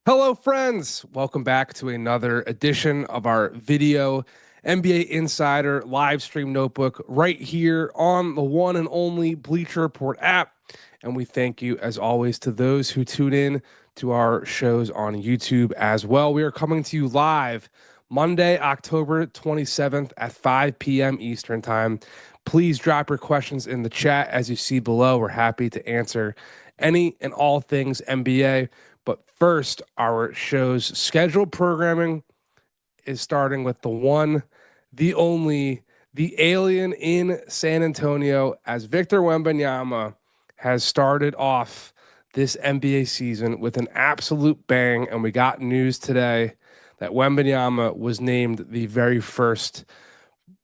Hello, friends. Welcome back to another edition of our video NBA Insider live stream notebook right here on the one and only Bleacher Report app. And we thank you, as always, to those who tune in to our shows on YouTube as well. We are coming to you live Monday, October 27th at 5 p.m. Eastern Time. Please drop your questions in the chat as you see below. We're happy to answer any and all things NBA. But first, our show's scheduled programming is starting with the one, the only, the alien in San Antonio, as Victor Wembanyama has started off this NBA season with an absolute bang. And we got news today that Wembanyama was named the very first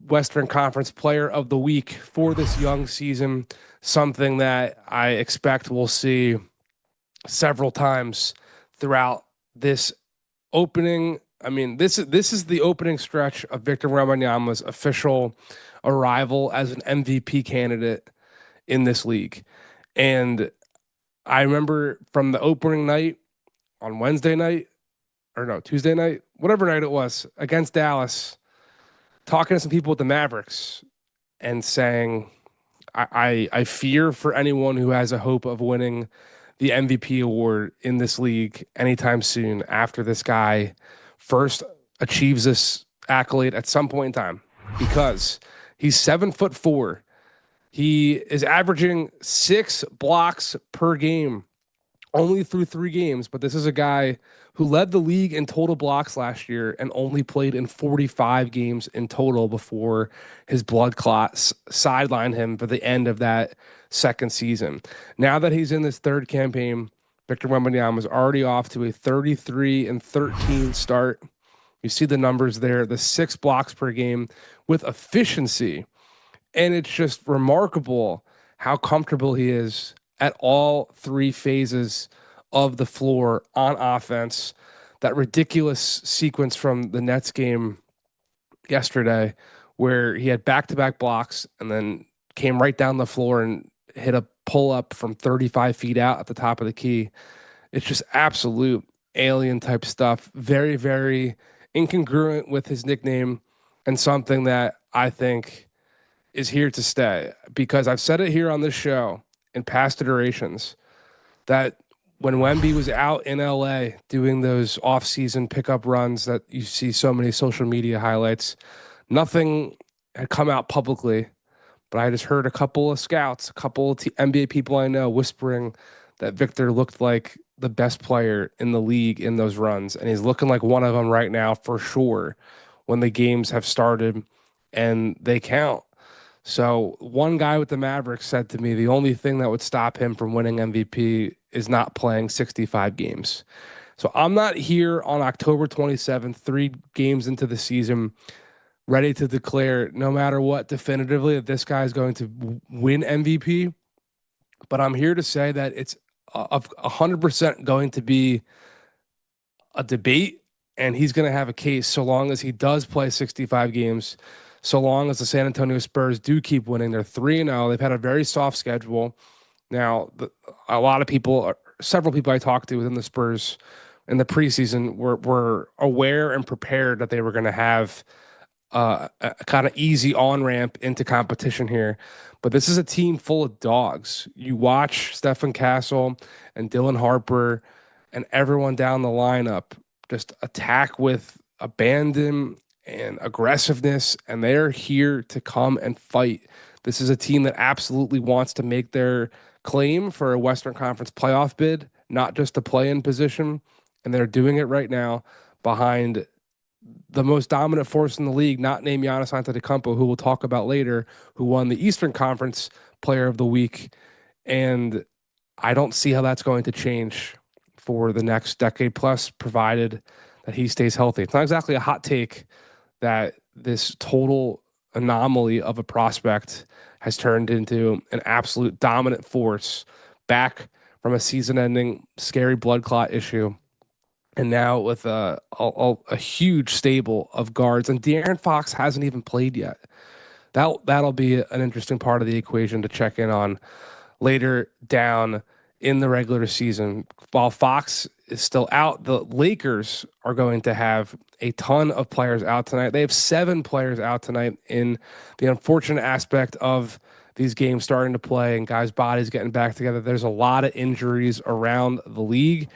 Western Conference Player of the Week for this young season, something that I expect we'll see several times throughout this opening. I mean, this is the opening stretch of Victor Wembanyama's official arrival as an MVP candidate in this league. And I remember from the opening night on Tuesday night, whatever night it was, against Dallas, talking to some people at the Mavericks and saying, I fear for anyone who has a hope of winning the MVP award in this league anytime soon after this guy first achieves this accolade at some point in time, because he's 7'4". He is averaging 6 blocks per game only through 3 games, but this is a guy who led the league in total blocks last year and only played in 45 games in total before his blood clots sidelined him for the end of that second season. Now that he's in this third campaign, Victor Wembanyama is already off to a 33-13 start. You see the numbers there, the 6 blocks per game with efficiency. And it's just remarkable how comfortable he is at all 3 phases of the floor on offense. That ridiculous sequence from the Nets game yesterday where he had back-to-back blocks and then came right down the floor and hit a pull-up from 35 feet out at the top of the key. It's just absolute alien type stuff. Very, very incongruent with his nickname, and something that I think is here to stay, because I've said it here on this show in past iterations that when Wemby was out in LA doing those off-season pickup runs that you see so many social media highlights, nothing had come out publicly, but I just heard a couple of scouts, a couple of NBA people I know whispering that Victor looked like the best player in the league in those runs, and he's looking like one of them right now for sure when the games have started and they count. So one guy with the Mavericks said to me, the only thing that would stop him from winning MVP is not playing 65 games. So I'm not here on October 27th, 3 games into the season, ready to declare no matter what definitively that this guy is going to win MVP. But I'm here to say that it's 100% going to be a debate, and he's going to have a case so long as he does play 65 games. So long as the San Antonio Spurs do keep winning. They're 3-0. They've had a very soft schedule. Now, a lot of people, several people I talked to within the Spurs in the preseason were aware and prepared that they were going to have a kind of easy on-ramp into competition here. But this is a team full of dogs. You watch Stephen Castle and Dylan Harper and everyone down the lineup just attack with abandon and aggressiveness, and they're here to come and fight. This is a team that absolutely wants to make their claim for a Western Conference playoff bid, not just a play-in position, and they're doing it right now behind the most dominant force in the league, not named Giannis Antetokounmpo, who we'll talk about later, who won the Eastern Conference Player of the Week. And I don't see how that's going to change for the next decade plus, provided that he stays healthy. It's not exactly a hot take that this total anomaly of a prospect has turned into an absolute dominant force back from a season-ending scary blood clot issue, and now with a huge stable of guards. And De'Aaron Fox hasn't even played yet. That'll be an interesting part of the equation to check in on later down in the regular season. While Fox is still out, the Lakers are going to have a ton of players out tonight. They have 7 players out tonight in the unfortunate aspect of these games starting to play and guys' bodies getting back together. There's a lot of injuries around the league.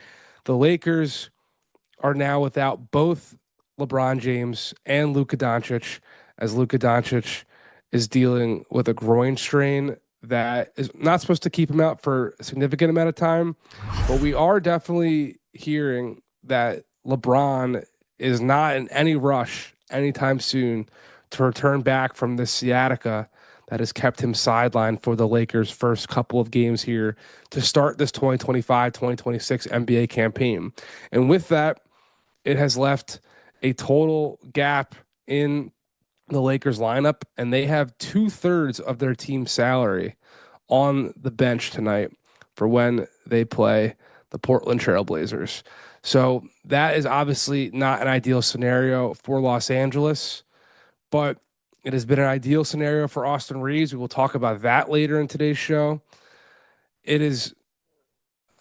The Lakers are now without both LeBron James and Luka Doncic, as Luka Doncic is dealing with a groin strain that is not supposed to keep him out for a significant amount of time. But we are definitely hearing that LeBron is not in any rush anytime soon to return back from this sciatica that has kept him sidelined for the Lakers' first couple of games here to start this 2025-2026 NBA campaign. And with that, it has left a total gap in the Lakers lineup, and they have 2/3 of their team's salary on the bench tonight for when they play the Portland Trail Blazers. So that is obviously not an ideal scenario for Los Angeles, but it has been an ideal scenario for Austin Reeves. We will talk about that later in today's show. It is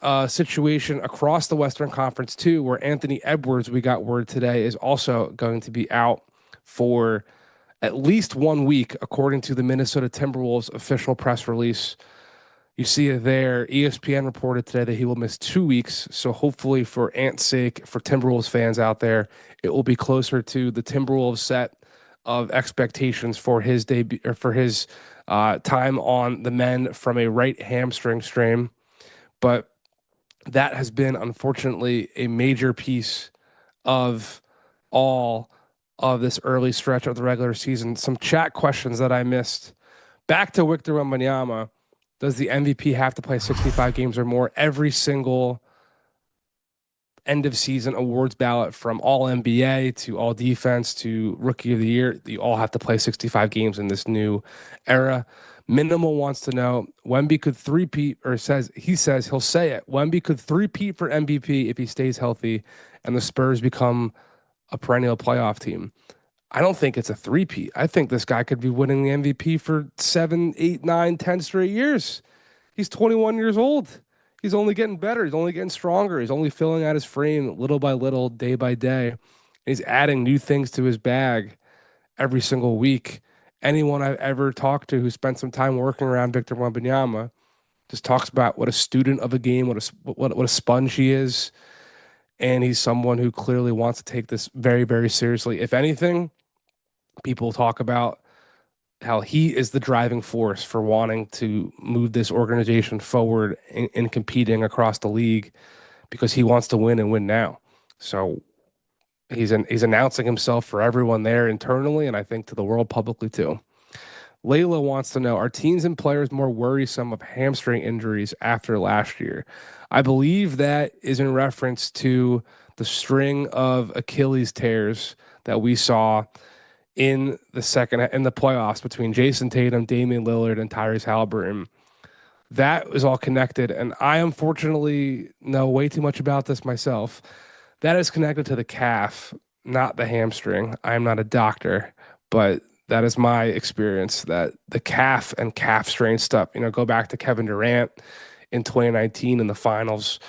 a situation across the Western Conference too, where Anthony Edwards, we got word today, is also going to be out for at least 1 week, according to the Minnesota Timberwolves official press release. You see it there. ESPN reported today that he will miss 2 weeks. So hopefully, for Ant's sake, for Timberwolves fans out there, it will be closer to the Timberwolves set of expectations for his debut or for his time on the men from a right hamstring strain. But that has been, unfortunately, a major piece of all of this early stretch of the regular season. Some chat questions that I missed. Back to Victor Wembanyama. Does the MVP have to play 65 games or more? Every single end of season awards ballot, from all NBA to all defense to rookie of the year, you all have to play 65 games in this new era. Minimal wants to know, Wemby could three-peat, or he says he'll say it. Wemby could three-peat for MVP if he stays healthy and the Spurs become a perennial playoff team. I don't think it's a three-peat. I think this guy could be winning the MVP for 7, 8, 9, 10 straight years. He's 21 years old. He's only getting better. He's only getting stronger. He's only filling out his frame little by little, day by day. He's adding new things to his bag every single week. Anyone I've ever talked to who spent some time working around Victor Wembanyama just talks about what a student of a game, what a sponge he is. And he's someone who clearly wants to take this very, very seriously. If anything, people talk about how he is the driving force for wanting to move this organization forward in competing across the league, because he wants to win and win now. So he's announcing himself for everyone there internally, and I think to the world publicly too. Layla wants to know, are teams and players more worrisome of hamstring injuries after last year? I believe that is in reference to the string of Achilles tears that we saw in the playoffs between Jason Tatum, Damian Lillard, and Tyrese Halliburton. That is all connected, and I unfortunately know way too much about this myself. That is connected to the calf, not the hamstring. I am not a doctor, but that is my experience, that the calf and calf strain stuff, go back to Kevin Durant in 2019 in the finals,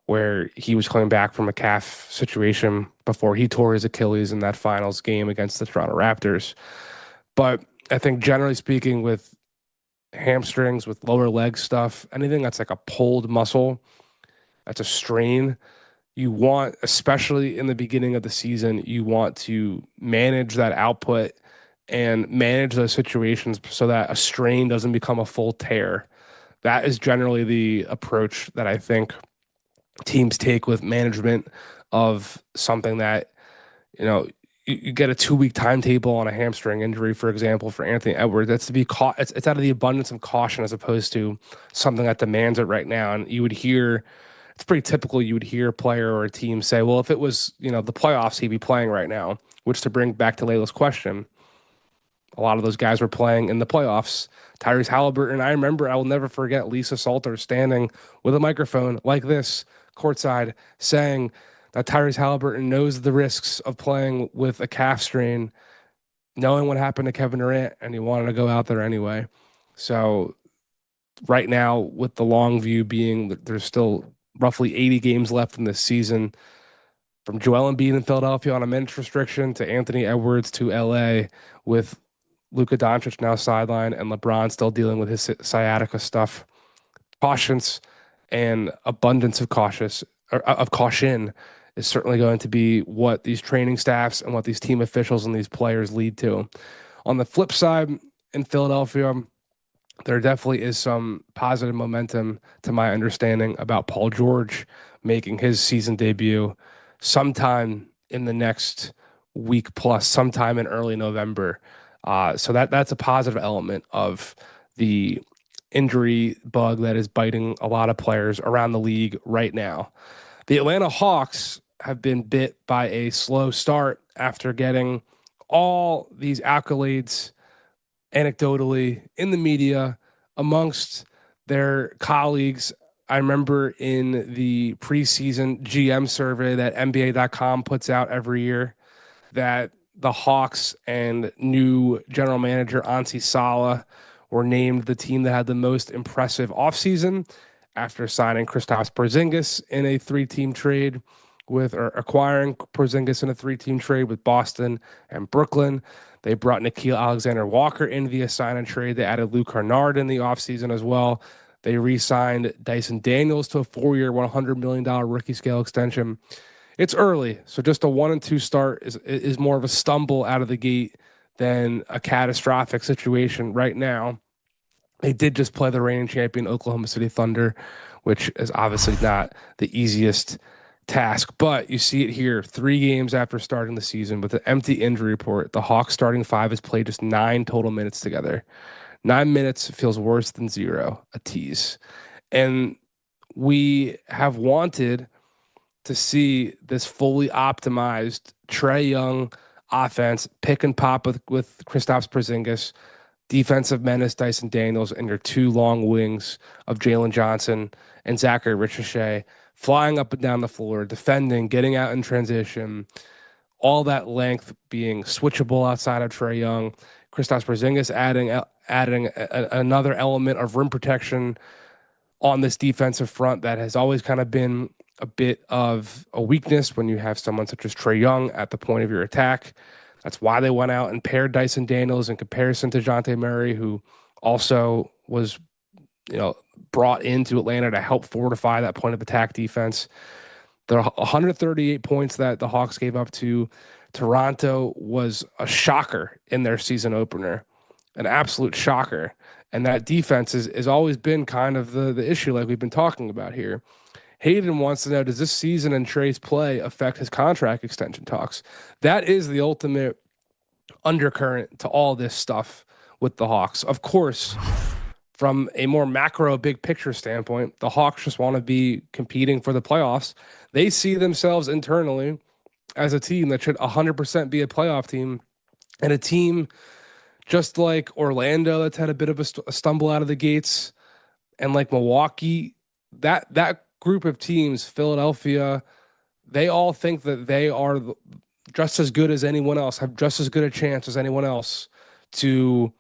where he was coming back from a calf situation before he tore his Achilles in that finals game against the Toronto Raptors. But I think generally speaking, with hamstrings, with lower leg stuff, anything that's like a pulled muscle, that's a strain, you want, especially in the beginning of the season, you want to manage that output and manage those situations so that a strain doesn't become a full tear. That is generally the approach that I think teams take with management of something that, you get a 2-week timetable on a hamstring injury, for example, for Anthony Edwards. That's to be caught. It's out of the abundance of caution, as opposed to something that demands it right now. And you would hear, it's pretty typical, you would hear a player or a team say, well, if it was, the playoffs, he'd be playing right now, which, to bring back to Layla's question, a lot of those guys were playing in the playoffs. Tyrese Halliburton, I will never forget Lisa Salter standing with a microphone like this, courtside, saying that Tyrese Halliburton knows the risks of playing with a calf strain, knowing what happened to Kevin Durant, and he wanted to go out there anyway. So right now, with the long view being that there's still roughly 80 games left in this season, from Joel Embiid in Philadelphia on a minutes restriction to Anthony Edwards to LA, with Luka Doncic now sidelined and LeBron still dealing with his sciatica stuff. Cautions and abundance of caution is certainly going to be what these training staffs and what these team officials and these players lead to. On the flip side, in Philadelphia, there definitely is some positive momentum, to my understanding, about Paul George making his season debut sometime in the next week plus, sometime in early November. So that's a positive element of the injury bug that is biting a lot of players around the league right now. The Atlanta Hawks have been bit by a slow start after getting all these accolades anecdotally in the media amongst their colleagues. I remember in the preseason GM survey that NBA.com puts out every year that the Hawks and new general manager Ansi Sala were named the team that had the most impressive offseason after signing Kristaps Porzingis in a three-team trade or acquiring Porzingis in a three-team trade with Boston and Brooklyn. They brought Nickeil Alexander-Walker in via sign and trade. They added Luke Kennard in the offseason as well. They re-signed Dyson Daniels to a 4-year, $100 million rookie scale extension. It's early, so just a 1-2 start is more of a stumble out of the gate than a catastrophic situation right now. They did just play the reigning champion Oklahoma City Thunder, which is obviously not the easiest task, but you see it here 3 games after starting the season with an empty injury report. The Hawks starting 5 has played just 9 total minutes together. 9 minutes feels worse than 0, a tease. And we have wanted to see this fully optimized Trae Young offense, pick and pop with Kristaps Porzingis, defensive menace Dyson Daniels, and your 2 long wings of Jalen Johnson and Zachary Ricochet flying up and down the floor, defending, getting out in transition, all that length being switchable outside of Trae Young. Kristaps Porzingis adding another element of rim protection on this defensive front that has always kind of been a bit of a weakness when you have someone such as Trae Young at the point of your attack. That's why they went out and paired Dyson Daniels in comparison to Dejounte Murray, who also was, brought into Atlanta to help fortify that point of attack defense. The 138 points that the Hawks gave up to Toronto was a shocker in their season opener, an absolute shocker. And that defense is always been kind of the issue, like we've been talking about here. Hayden wants to know, does this season and Trae's play affect his contract extension talks? That is the ultimate undercurrent to all this stuff with the Hawks. Of course, from a more macro big picture standpoint, the Hawks just want to be competing for the playoffs. They see themselves internally as a team that should 100% be a playoff team, and a team just like Orlando that's had a bit of a stumble out of the gates, and like Milwaukee, that group of teams, Philadelphia, they all think that they are just as good as anyone else, have just as good a chance as anyone else to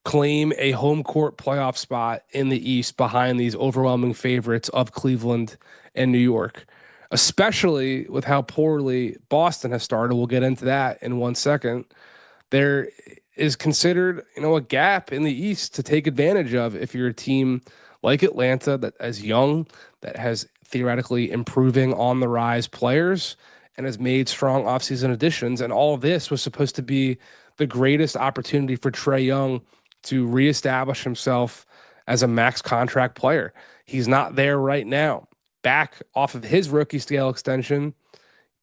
claim a home court playoff spot in the East behind these overwhelming favorites of Cleveland and New York, especially with how poorly Boston has started. We'll get into that in 1 second. There is considered, a gap in the East to take advantage of if you're a team like Atlanta that is young, that has theoretically improving on the rise players, and has made strong offseason additions. And all of this was supposed to be the greatest opportunity for Trae Young to reestablish himself as a max contract player. He's not there right now. Back off of his rookie scale extension,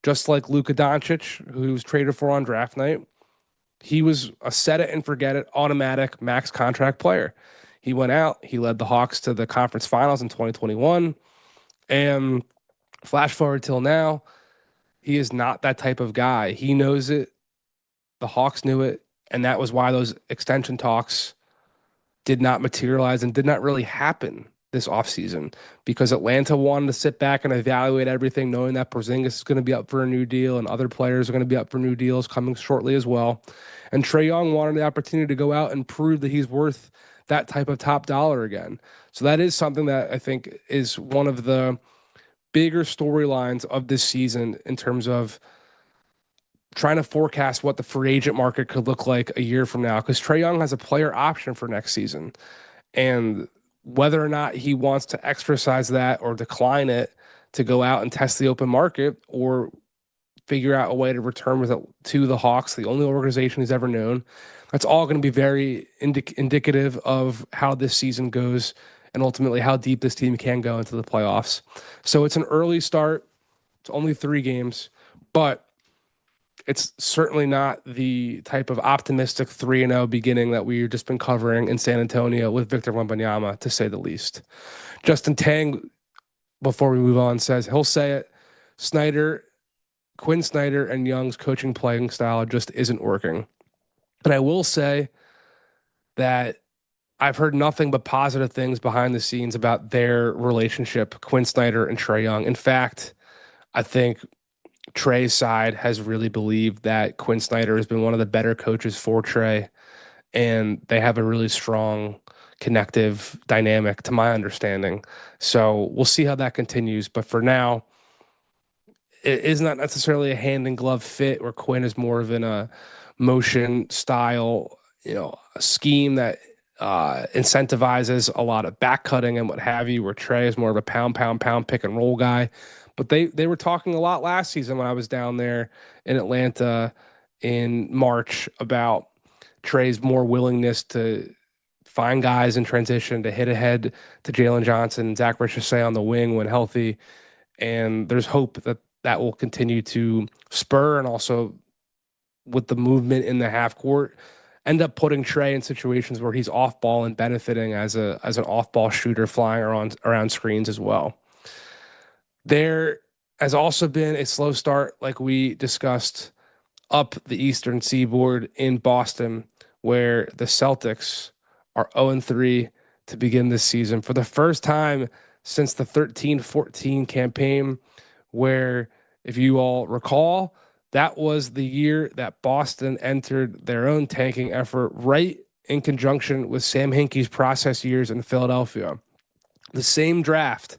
just like Luka Doncic, who was traded for on draft night, he was a set it and forget it automatic max contract player. He went out, he led the Hawks to the conference finals in 2021, and flash forward till now, he is not that type of guy. He knows it. The Hawks knew it, and that was why those extension talks did not materialize and did not really happen this offseason, because Atlanta wanted to sit back and evaluate everything, knowing that Porzingis is going to be up for a new deal and other players are going to be up for new deals coming shortly as well. And Trae Young wanted the opportunity to go out and prove that he's worth that type of top dollar again. So that is something that I think is one of the bigger storylines of this season in terms of trying to forecast what the free agent market could look like a year from now, because Trae Young has a player option for next season. And whether or not he wants to exercise that or decline it to go out and test the open market or figure out a way to return with it to the Hawks, the only organization he's ever known, that's all going to be very indicative of how this season goes and ultimately how deep this team can go into the playoffs. So it's an early start. It's only 3 games, but it's certainly not the type of optimistic 3-0 beginning that we've just been covering in San Antonio with Victor Wembanyama, to say the least. Justin Tang, before we move on, says he'll say it. Quinn Snyder and Young's coaching playing style just isn't working. And I will say that I've heard nothing but positive things behind the scenes about their relationship, Quinn Snyder and Trae Young. In fact, I think Trae's side has really believed that Quinn Snyder has been one of the better coaches for Trae, and they have a really strong connective dynamic, to my understanding. So we'll see how that continues. But for now, it is not necessarily a hand in glove fit where Quinn is more of in a motion style, a scheme that incentivizes a lot of back cutting and what have you, where Trae is more of a pound, pick and roll guy. But they were talking a lot last season when I was down there in Atlanta in March about Trae's more willingness to find guys in transition, to hit ahead to Jalen Johnson, Zach Richardson on the wing when healthy. And there's hope that that will continue to spur, and also with the movement in the half court, end up putting Trae in situations where he's off ball and benefiting as an off ball shooter flying around screens as well. There has also been a slow start, like we discussed, up the Eastern Seaboard in Boston, where the Celtics are 0-3 to begin this season for the first time since the 13-14 campaign, where, if you all recall, that was the year that Boston entered their own tanking effort right in conjunction with Sam Hinkie's process years in Philadelphia. The same draft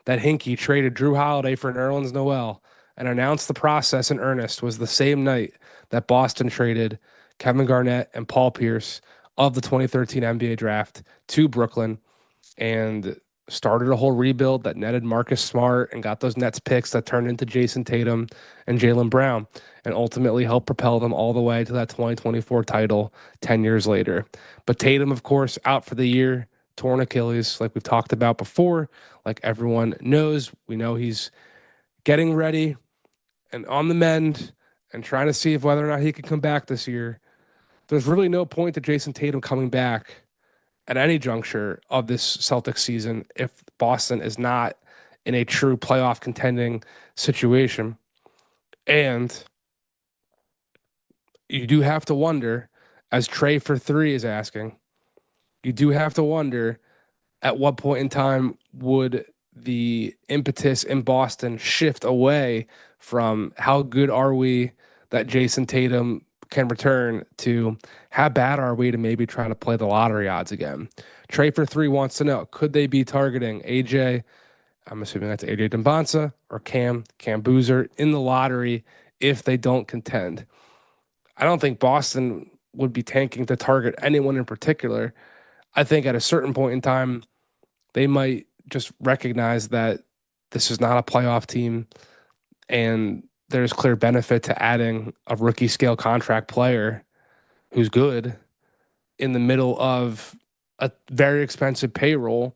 that Hinkie traded Drew Holiday for Nerlens Noel and announced the process in earnest was the same night that Boston traded Kevin Garnett and Paul Pierce of the 2013 NBA draft to Brooklyn and started a whole rebuild that netted Marcus Smart and got those Nets picks that turned into Jason Tatum and Jaylen Brown and ultimately helped propel them all the way to that 2024 title 10 years later. But Tatum, of course, out for the year, torn Achilles, like we've talked about before, like everyone knows. We know he's getting ready and on the mend and trying to see if whether or not he can come back this year. There's really no point to Jason Tatum coming back at any juncture of this Celtics season if Boston is not in a true playoff contending situation. And you do have to wonder, as Trey for 3 is asking, you do have to wonder at what point in time would the impetus in Boston shift away from how good are we that Jason Tatum can return to how bad are we to maybe try to play the lottery odds again. Trey for 3 wants to know, could they be targeting AJ? I'm assuming that's AJ Dembonsa or Cam Boozer in the lottery if they don't contend. I don't think Boston would be tanking to target anyone in particular. I think at a certain point in time, they might just recognize that this is not a playoff team and there's clear benefit to adding a rookie scale contract player who's good in the middle of a very expensive payroll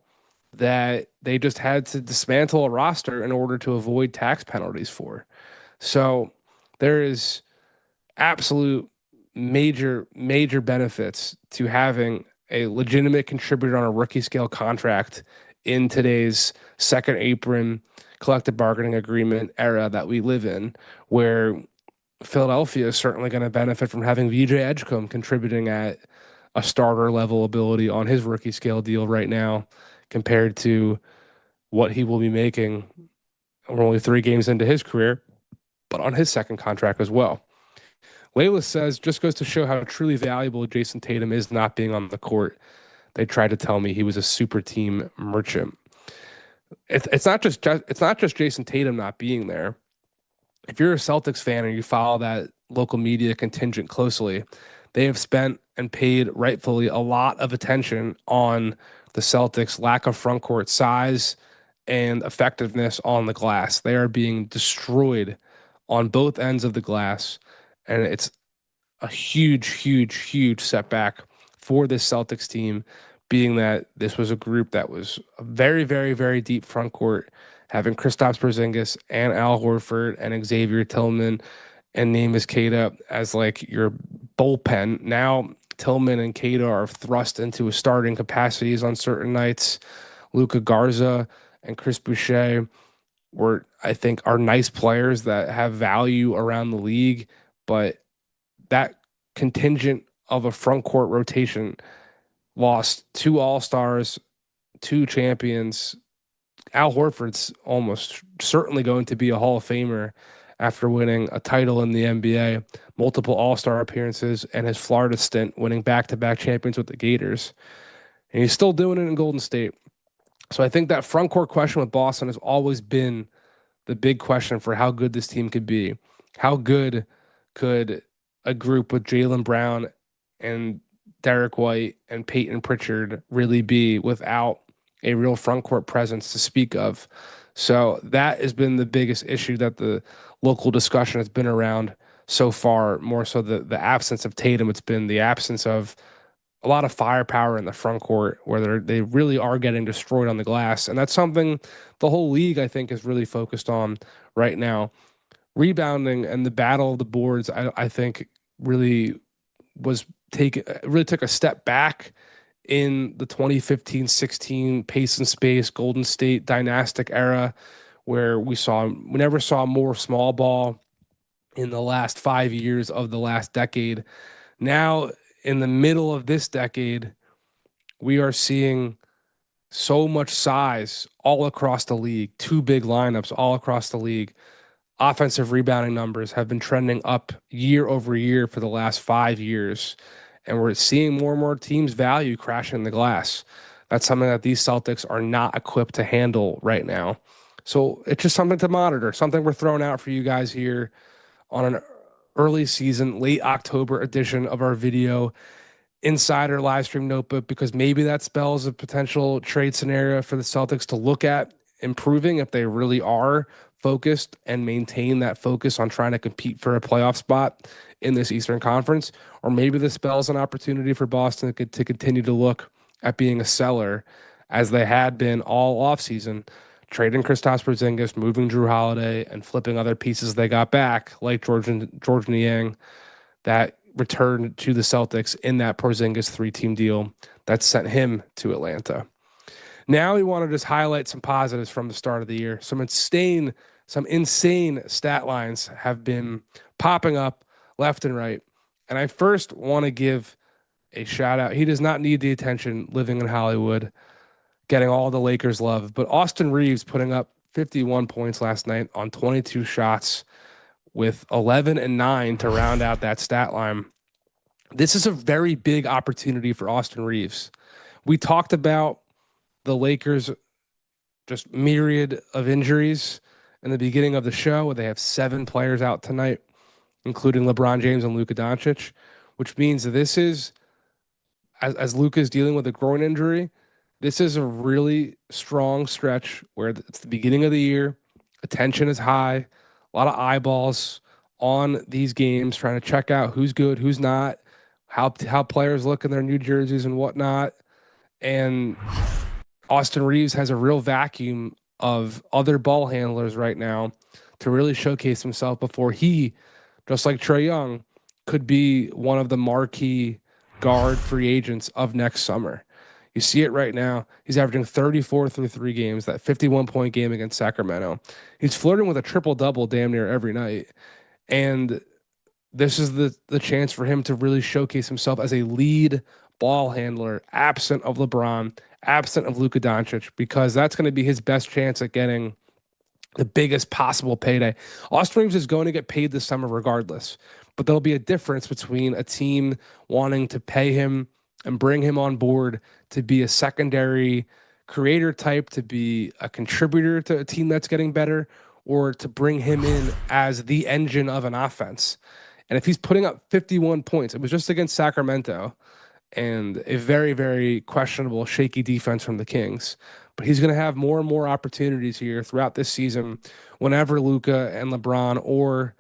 that they just had to dismantle a roster in order to avoid tax penalties for. So there is absolute major benefits to having a legitimate contributor on a rookie scale contract in today's second apron collective bargaining agreement era that we live in, where Philadelphia is certainly going to benefit from having VJ Edgecombe contributing at a starter level ability on his rookie scale deal right now compared to what he will be making. We're only 3 games into his career, but on his second contract as well. Layla says, just goes to show how truly valuable Jason Tatum is not being on the court. they tried to tell me he was a super team merchant. It's not just Jason Tatum not being there. If you're a Celtics fan and you follow that local media contingent closely, they have spent and paid rightfully a lot of attention on the Celtics' lack of front court size and effectiveness on the glass. They are being destroyed on both ends of the glass, and it's a huge setback for this Celtics team, being that this was a group that was a very deep front court, having Kristaps Porzingis and Al Horford and Xavier Tillman and Neemias Queta as like your bullpen. Now Tillman and Queta are thrust into a starting capacities on certain nights. Luka Garza and Chris Boucher I think, are nice players that have value around the league, but that contingent of a front court rotation lost 2 All-Stars, 2 champions. Al Horford's almost certainly going to be a Hall of Famer after winning a title in the NBA, multiple All-Star appearances, and his Florida stint winning back-to-back champions with the Gators. And he's still doing it in Golden State. So I think that front court question with Boston has always been the big question for how good this team could be. How good could a group with Jaylen Brown and Derek White and Peyton Pritchard really be without a real front court presence to speak of? So that has been the biggest issue that the local discussion has been around so far, more so the absence of Tatum. It's been the absence of a lot of firepower in the front court where they really are getting destroyed on the glass. And that's something the whole league, I think, is really focused on right now. Rebounding and the battle of the boards, I think, really took a step back in the 2015-16 pace and space Golden State dynastic era, where we never saw more small ball in the last 5 years of the last decade. Now, in the middle of this decade, we are seeing so much size all across the league, 2 big lineups all across the league. Offensive rebounding numbers have been trending up year over year for the last 5 years, and we're seeing more and more teams value crashing the glass. That's something that these Celtics are not equipped to handle right now. So it's just something to monitor, something we're throwing out for you guys here on an early season, late October edition of our video insider live stream notebook, because maybe that spells a potential trade scenario for the Celtics to look at improving if they really are focused and maintain that focus on trying to compete for a playoff spot in this Eastern Conference. Or maybe this spells an opportunity for Boston to continue to look at being a seller, as they had been all offseason, trading Kristaps Porzingis, moving Drew Holiday, and flipping other pieces they got back, like George Niang, that returned to the Celtics in that Porzingis 3-team deal that sent him to Atlanta. Now we want to just highlight some positives from the start of the year. Some insane stat lines have been popping up left and right. And I first want to give a shout out. He does not need the attention living in Hollywood, getting all the Lakers love, but Austin Reeves putting up 51 points last night on 22 shots with 11 and 9 to round out that stat line. This is a very big opportunity for Austin Reeves. We talked about the Lakers' just myriad of injuries in the beginning of the show, where they have 7 players out tonight, including LeBron James and Luka Doncic, which means this is, as Luka is dealing with a groin injury, this is a really strong stretch where it's the beginning of the year. Attention is high, a lot of eyeballs on these games, trying to check out who's good, who's not, how players look in their new jerseys and whatnot. And Austin Reeves has a real vacuum of other ball handlers right now to really showcase himself before he, just like Trae Young, could be one of the marquee guard free agents of next summer. You see it right now. He's averaging 34 through 3 games, that 51-point game against Sacramento. He's flirting with a triple-double damn near every night. And this is the chance for him to really showcase himself as a lead ball handler, absent of LeBron, absent of Luka Doncic, because that's going to be his best chance at getting the biggest possible payday. Austin Reeves is going to get paid this summer regardless, but there'll be a difference between a team wanting to pay him and bring him on board to be a secondary creator type, to be a contributor to a team that's getting better, or to bring him in as the engine of an offense. And if he's putting up 51 points, it was just against Sacramento and a very, very questionable, shaky defense from the Kings. But he's going to have more and more opportunities here throughout this season whenever Luka and LeBron or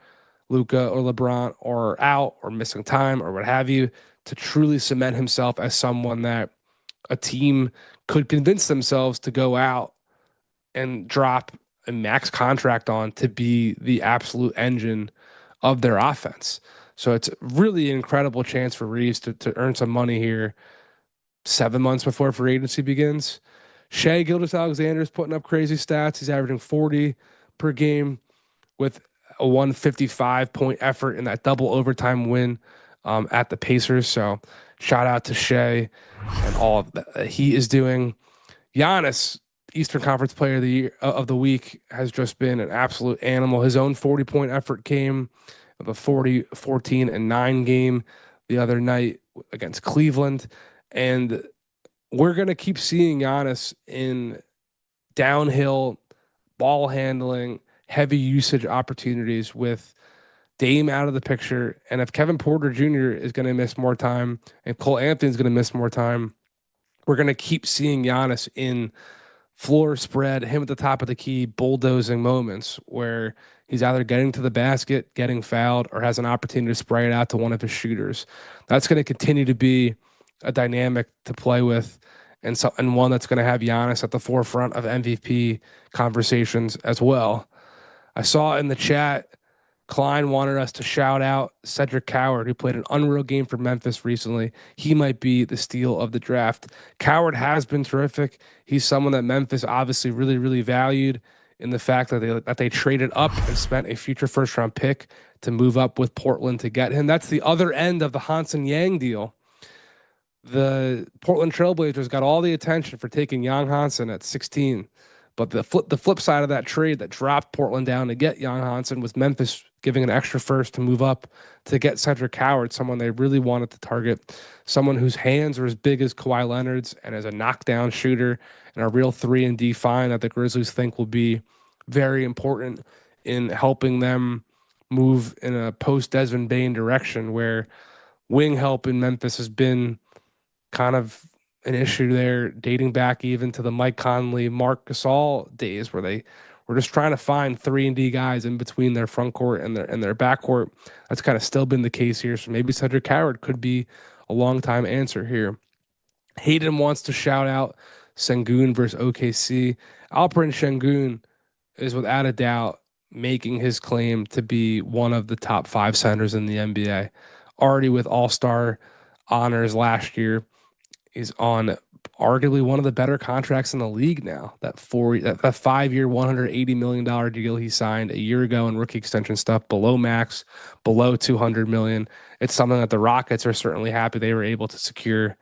Luka or LeBron are out or missing time or what have you, to truly cement himself as someone that a team could convince themselves to go out and drop a max contract on to be the absolute engine of their offense. So it's really an incredible chance for Reeves to earn some money here 7 months before free agency begins. Shai Gilgeous-Alexander is putting up crazy stats. He's averaging 40 per game with a 155-point effort in that double overtime win at the Pacers. So shout out to Shai and all that he is doing. Giannis, Eastern Conference Player of the Year of the Week, has just been an absolute animal. His own 40-point effort came of a 40, 14, and 9 game the other night against Cleveland. And we're going to keep seeing Giannis in downhill ball handling, heavy usage opportunities with Dame out of the picture. And if Kevin Porter Jr. is going to miss more time and Cole Anthony is going to miss more time, we're going to keep seeing Giannis in floor spread, him at the top of the key, bulldozing moments where he's either getting to the basket, getting fouled, or has an opportunity to spray it out to one of his shooters. That's going to continue to be a dynamic to play with, and one that's going to have Giannis at the forefront of MVP conversations as well. I saw in the chat, Klein wanted us to shout out Cedric Coward, who played an unreal game for Memphis recently. He might be the steal of the draft. Coward has been terrific. He's someone that Memphis obviously really, really valued in the fact that they traded up and spent a future first-round pick to move up with Portland to get him. That's the other end of the Hansen Yang deal. The Portland Trailblazers got all the attention for taking Jan Hansen at 16. But the flip side of that trade that dropped Portland down to get Jan Hansen was Memphis giving an extra first to move up to get Cedric Coward, someone they really wanted to target, someone whose hands are as big as Kawhi Leonard's and as a knockdown shooter and a real 3-and-D find that the Grizzlies think will be very important in helping them move in a post-Desmond Bane direction, where wing help in Memphis has been kind of an issue there, dating back even to the Mike Conley, Marc Gasol days, where they were just trying to find 3-and-D guys in between their front court and their back court. That's kind of still been the case here. So maybe Cedric Coward could be a long time answer here. Hayden wants to shout out Sengun versus OKC. Alperen Sengun is without a doubt making his claim to be one of the top 5 centers in the NBA. Already with All-Star honors last year. He's on arguably one of the better contracts in the league now. That 5-year, $180 million deal he signed a year ago in rookie extension stuff, below max, below $200 million. It's something that the Rockets are certainly happy they were able to secure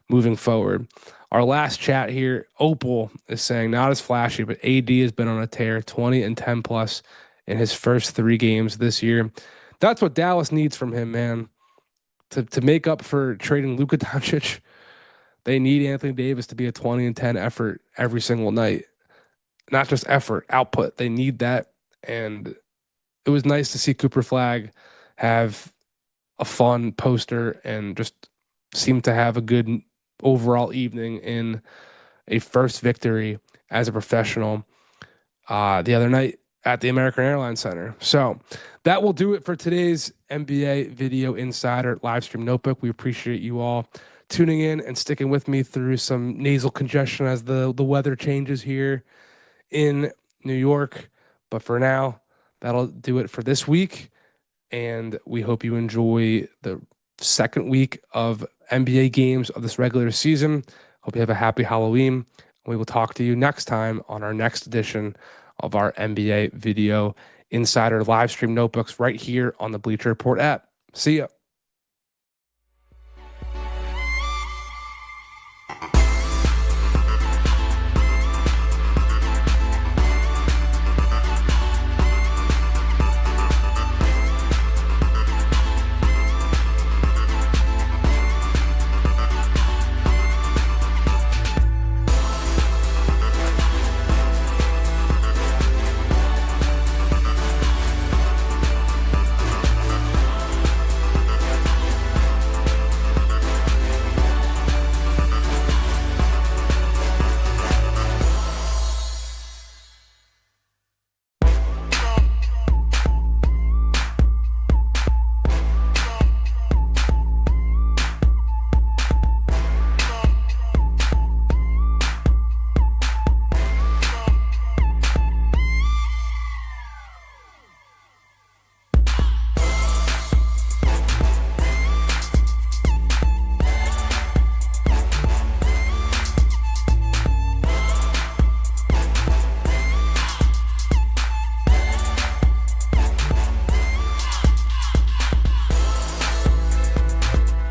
moving forward. Our last chat here, Opal is saying, not as flashy, but AD has been on a tear, 20 and 10 plus in his first 3 games this year. That's what Dallas needs from him, man. To make up for trading Luka Doncic, they need Anthony Davis to be a 20 and 10 effort every single night. Not just effort, output. They need that. And it was nice to see Cooper Flagg have a fun poster and just seem to have a good overall evening in a first victory as a professional the other night at the American Airlines Center. So that will do it for today's NBA Video Insider live stream notebook. We appreciate you all tuning in and sticking with me through some nasal congestion as the weather changes here in New York. But for now, that'll do it for this week. And we hope you enjoy the second week of NBA games of this regular season. Hope you have a happy Halloween. We will talk to you next time on our next edition of our NBA Video Insider live stream notebooks right here on the Bleacher Report app. See ya.